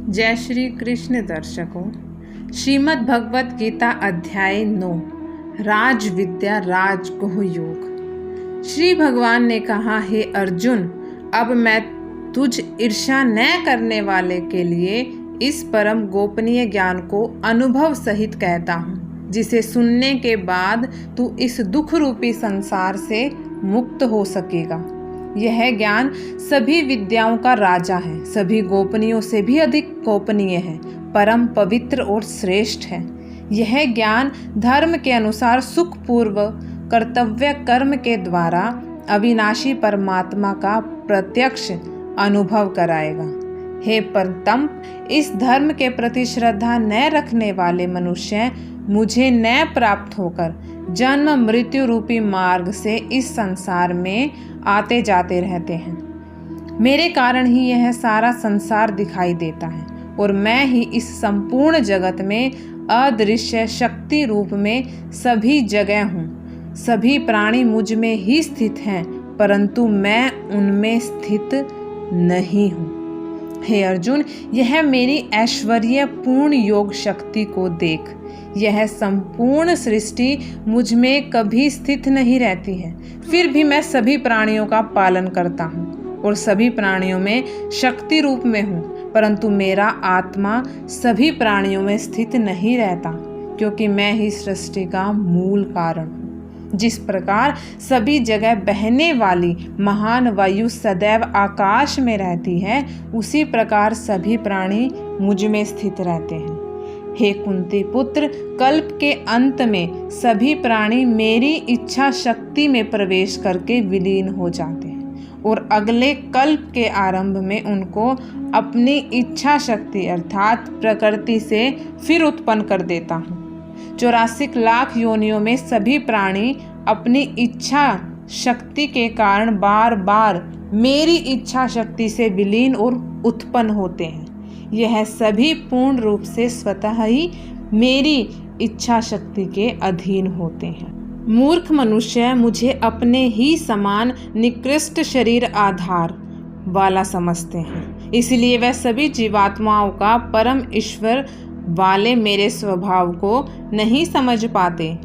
जय श्री कृष्ण दर्शकों। श्रीमद् भगवत गीता अध्याय 9 राज विद्या राजगुह योग। श्री भगवान ने कहा, हे अर्जुन, अब मैं तुझ ईर्ष्या न करने वाले के लिए इस परम गोपनीय ज्ञान को अनुभव सहित कहता हूँ, जिसे सुनने के बाद तू इस दुख रूपी संसार से मुक्त हो सकेगा। यह ज्ञान सभी विद्याओं का राजा है, सभी गोपनीयों से भी अधिक गोपनीय है, परम पवित्र और श्रेष्ठ है। यह ज्ञान धर्म के अनुसार सुखपूर्व कर्तव्य कर्म के द्वारा अविनाशी परमात्मा का प्रत्यक्ष अनुभव कराएगा। हे परतंप, इस धर्म के प्रति श्रद्धा न रखने वाले मनुष्य मुझे न प्राप्त होकर जन्म मृत्यु रूपी मार्ग से इस संसार में आते जाते रहते हैं। मेरे कारण ही यह सारा संसार दिखाई देता है और मैं ही इस संपूर्ण जगत में अदृश्य शक्ति रूप में सभी जगह हूँ। सभी प्राणी मुझ में ही स्थित हैं, परंतु मैं उनमें स्थित नहीं हूँ। हे अर्जुन, यह मेरी ऐश्वर्य पूर्ण योग शक्ति को देख। यह संपूर्ण सृष्टि मुझ में कभी स्थित नहीं रहती है, फिर भी मैं सभी प्राणियों का पालन करता हूँ और सभी प्राणियों में शक्ति रूप में हूँ, परंतु मेरा आत्मा सभी प्राणियों में स्थित नहीं रहता, क्योंकि मैं ही सृष्टि का मूल कारण हूँ। जिस प्रकार सभी जगह बहने वाली महान वायु सदैव आकाश में रहती है, उसी प्रकार सभी प्राणी मुझ में स्थित रहते हैं। हे कुंती पुत्र, कल्प के अंत में सभी प्राणी मेरी इच्छा शक्ति में प्रवेश करके विलीन हो जाते हैं और अगले कल्प के आरंभ में उनको अपनी इच्छा शक्ति अर्थात प्रकृति से फिर उत्पन्न कर देता हूँ। 84 लाख योनियों में सभी प्राणी अपनी इच्छा शक्ति के कारण बार बार मेरी इच्छा शक्ति से विलीन और उत्पन्न होते हैं। यह सभी पूर्ण रूप से स्वतः ही मेरी इच्छा शक्ति के अधीन होते हैं। मूर्ख मनुष्य मुझे अपने ही समान निकृष्ट शरीर आधार वाला समझते हैं, इसलिए वह सभी जीवात्माओं का परम ईश्वर वाले मेरे स्वभाव को नहीं समझ पाते।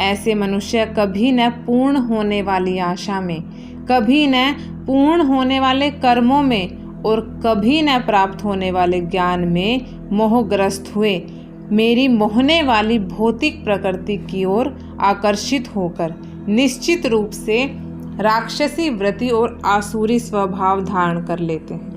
ऐसे मनुष्य कभी न पूर्ण होने वाली आशा में, कभी न पूर्ण होने वाले कर्मों में और कभी न प्राप्त होने वाले ज्ञान में मोहग्रस्त हुए मेरी मोहने वाली भौतिक प्रकृति की ओर आकर्षित होकर निश्चित रूप से राक्षसी वृत्ति और आसुरी स्वभाव धारण कर लेते हैं।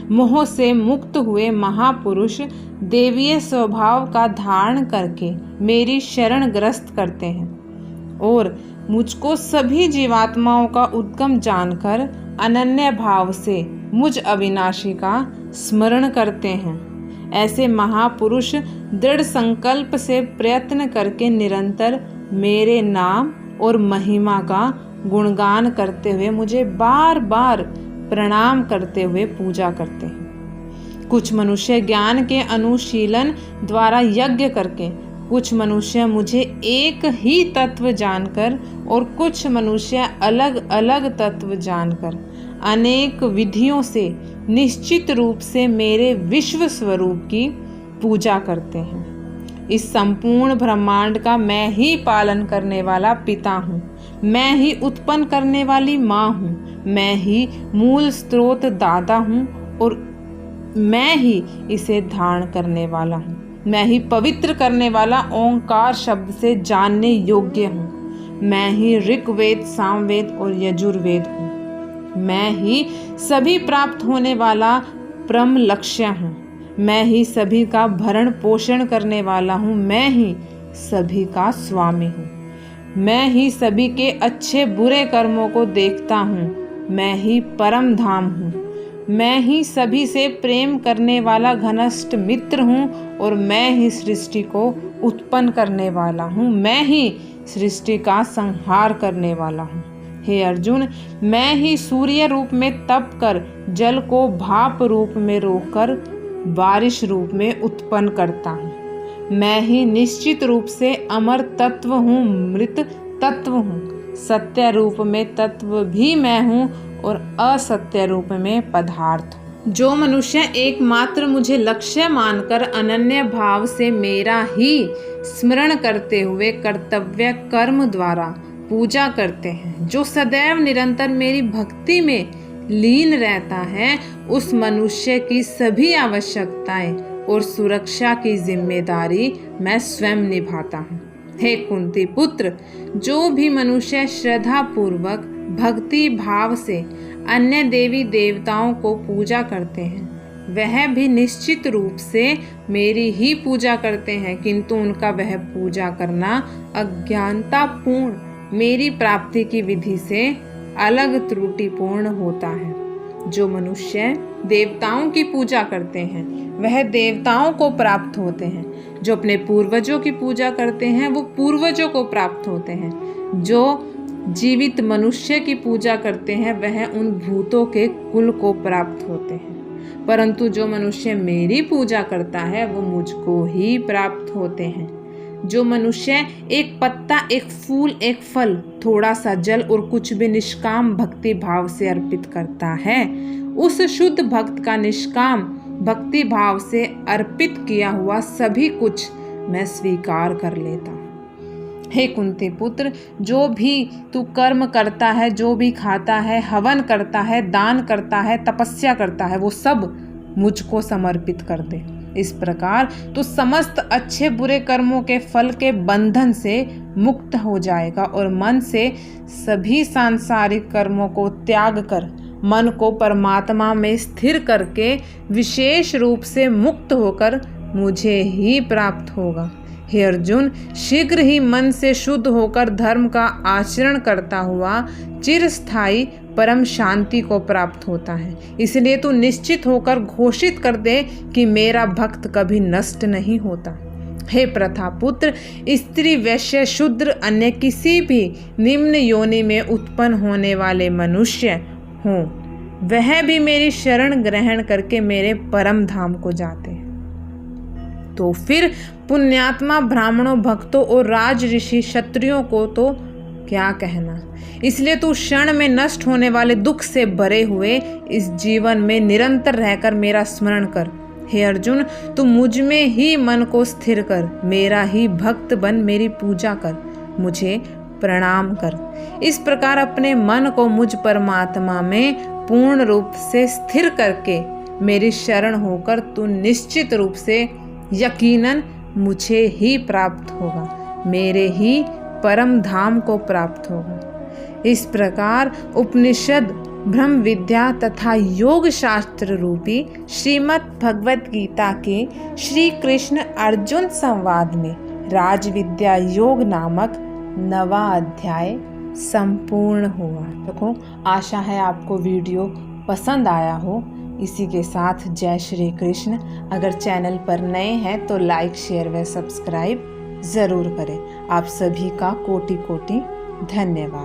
मोह से मुक्त हुए महापुरुष देवीय स्वभाव का धारण करके मेरी शरण ग्रस्त करते हैं और मुझको सभी जीवात्माओं का उद्गम जानकर अनन्य भाव से मुझ अविनाशी का स्मरण करते हैं। ऐसे महापुरुष दृढ़ संकल्प से प्रयत्न करके निरंतर मेरे नाम और महिमा का गुणगान करते हुए मुझे बार बार प्रणाम करते हुए पूजा करते हैं। कुछ मनुष्य ज्ञान के अनुशीलन द्वारा यज्ञ करके, कुछ मनुष्य मुझे एक ही तत्व जानकर और कुछ मनुष्य अलग अलग तत्व जानकर अनेक विधियों से निश्चित रूप से मेरे विश्व स्वरूप की पूजा करते हैं। इस संपूर्ण ब्रह्मांड का मैं ही पालन करने वाला पिता हूँ, मैं ही उत्पन्न करने वाली माँ हूँ, मैं ही मूल स्रोत दादा हूँ और मैं ही इसे धारण करने वाला हूँ। मैं ही पवित्र करने वाला ओंकार शब्द से जानने योग्य हूँ। मैं ही ऋग्वेद, सामवेद और यजुर्वेद हूँ। मैं ही सभी प्राप्त होने वाला परम लक्ष्य हूँ। मैं ही सभी का भरण पोषण करने वाला हूँ। मैं ही सभी का स्वामी हूँ। मैं ही सभी के अच्छे बुरे कर्मों को देखता हूँ। मैं ही परम धाम हूँ। मैं ही सभी से प्रेम करने वाला घनिष्ठ मित्र हूँ और मैं ही सृष्टि को उत्पन्न करने वाला हूँ। मैं ही सृष्टि का संहार करने वाला हूँ। हे अर्जुन, मैं ही सूर्य रूप में तप कर जल को भाप रूप में रोककर बारिश रूप में उत्पन्न करता हूँ। मैं ही निश्चित रूप से अमर तत्व हूँ, मृत तत्व हूँ। सत्य रूप में तत्व भी मैं हूँ और असत्य रूप में पदार्थ हूँ। जो मनुष्य एकमात्र मुझे लक्ष्य मानकर अनन्य भाव से मेरा ही स्मरण करते हुए कर्तव्य कर्म द्वारा पूजा करते हैं, जो सदैव निरंतर मेरी भक्ति में लीन रहता है, उस मनुष्य की सभी आवश्यकताएं और सुरक्षा की जिम्मेदारी मैं स्वयं निभाता हूँ। हे कुंती पुत्र, जो भी मनुष्य श्रद्धा पूर्वक भक्ति भाव से अन्य देवी देवताओं को पूजा करते हैं, वह भी निश्चित रूप से मेरी ही पूजा करते हैं, किंतु उनका वह पूजा करना अज्ञानतापूर्ण मेरी प्राप्ति की विधि से अलग त्रुटिपूर्ण होता है। जो मनुष्य देवताओं की पूजा करते हैं वह देवताओं को प्राप्त होते हैं, जो अपने पूर्वजों की पूजा करते हैं वो पूर्वजों को प्राप्त होते हैं, जो जीवित मनुष्य की पूजा करते हैं वह उन भूतों के कुल को प्राप्त होते हैं, परंतु जो मनुष्य मेरी पूजा करता है वो मुझको ही प्राप्त होते हैं। जो मनुष्य एक पत्ता, एक फूल, एक फल, थोड़ा सा जल और कुछ भी निष्काम भक्ति भाव से अर्पित करता है, उस शुद्ध भक्त का निष्काम भक्ति भाव से अर्पित किया हुआ सभी कुछ मैं स्वीकार कर लेता हूँ। हे कुंती पुत्र, जो भी तू कर्म करता है, जो भी खाता है, हवन करता है, दान करता है, तपस्या करता है, वो सब मुझको समर्पित कर दे। इस प्रकार तू समस्त अच्छे बुरे कर्मों के फल के बंधन से मुक्त हो जाएगा और मन से सभी सांसारिक कर्मों को त्याग कर मन को परमात्मा में स्थिर करके विशेष रूप से मुक्त होकर मुझे ही प्राप्त होगा। हे अर्जुन, शीघ्र ही मन से शुद्ध होकर धर्म का आचरण करता हुआ चिरस्थायी परम शांति को प्राप्त होता है। इसलिए तू निश्चित होकर घोषित कर दे कि मेरा भक्त कभी नष्ट नहीं होता। हे प्रथापुत्र, स्त्री, वैश्य, शूद्र, अन्य किसी भी निम्न योनि में उत्पन्न होने वाले मनुष्य हों, वह भी मेरी शरण ग्रहण करके मेरे परम धाम को जाते हैं। तो फिर पुण्यात्मा ब्राह्मणों, भक्तों और राज ऋषि क्षत्रियों को तो क्या कहना। इसलिए तू क्षण में नष्ट होने वाले दुख से भरे हुए इस जीवन में निरंतर रहकर मेरा स्मरण कर। हे अर्जुन, तू मुझ में ही मन को स्थिर कर, मेरा ही भक्त बन मेरी पूजा कर, मुझे प्रणाम कर। इस प्रकार अपने मन को मुझ परमात्मा में पूर्ण रूप से स्थिर करके मेरी शरण होकर तू निश्चित रूप से यकीनन मुझे ही प्राप्त होगा, मेरे ही परम धाम को प्राप्त होगा। इस प्रकार उपनिषद, ब्रह्म विद्या तथा योग शास्त्र रूपी श्रीमद् भगवत गीता के श्री कृष्ण अर्जुन संवाद में राज विद्या योग नामक 9वां अध्याय संपूर्ण हुआ। देखो, आशा है आपको वीडियो पसंद आया हो। इसी के साथ जय श्री कृष्ण। अगर चैनल पर नए हैं तो लाइक, शेयर व सब्सक्राइब ज़रूर करें। आप सभी का कोटि कोटि धन्यवाद।